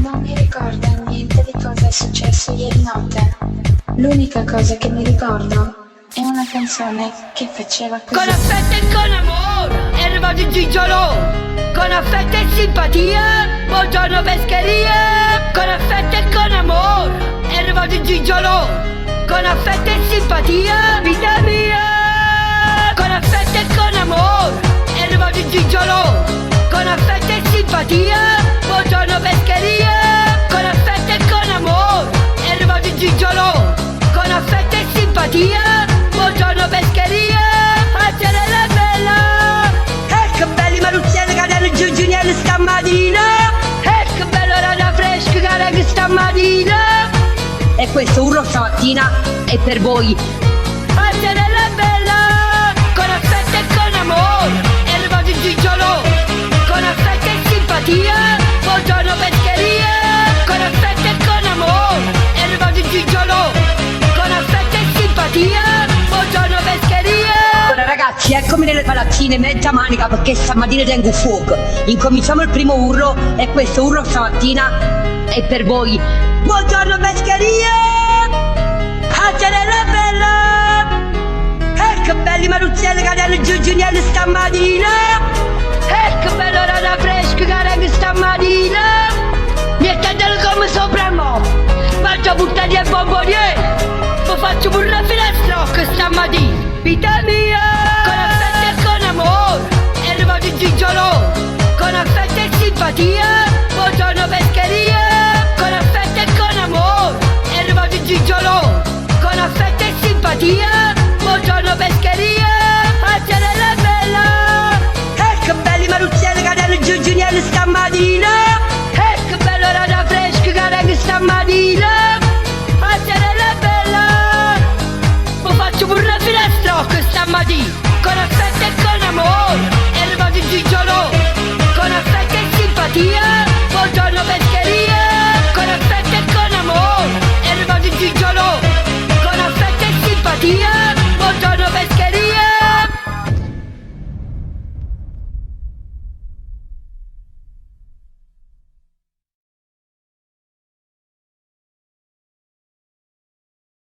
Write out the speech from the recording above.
Non mi ricordo niente di cosa è successo ieri notte. L'unica cosa che mi ricordo è una canzone che faceva così. Con affetto e con amore, erba di Gigiolo. Con affetto e simpatia, buongiorno pescheria. Con affetto e con amore, erba di Gigiolo. Con affetto e simpatia, vita mia. Con affetto e con amore, erba di Gigiolo. Con affetto e simpatia, buongiorno pescheria. Con affetto e con amore, erba di Gigiolo. Con affetto e simpatia, buongiorno pescheria. Azzarella bella, che belli maruzziere che hanno giù Giuniello stamattina. Che bello rana fresca che hanno stamattina. E questo urlo stamattina è per voi. Azzarella bella, con affetto e con amore, erba di Gigiolo. Con affetto e simpatia, buongiorno pescheria. Con affetto e con amore, erba di Gigiolo. Con affetto e simpatia, buongiorno pescheria. Allora ragazzi, eccomi nelle palazzine mezza manica perché stamattina tengo fuoco. Incominciamo il primo urlo e questo urlo stamattina è per voi. Buongiorno pescheria! Azzarella bella! Che belli maruzzielli che hanno giù Giuniello stamattina! Che bello rana fresca che hanno stamattina. Mettetelo come sopra mo. Faccio buttati e bomboniere. Lo faccio pure la finestra stamattina. Vita mia. Con affetto e con amore, erba di Gigiolo. Con affetto e simpatia, buongiorno pescheria. Con affetto e con amore, erba di Gigiolo. Con affetto e simpatia,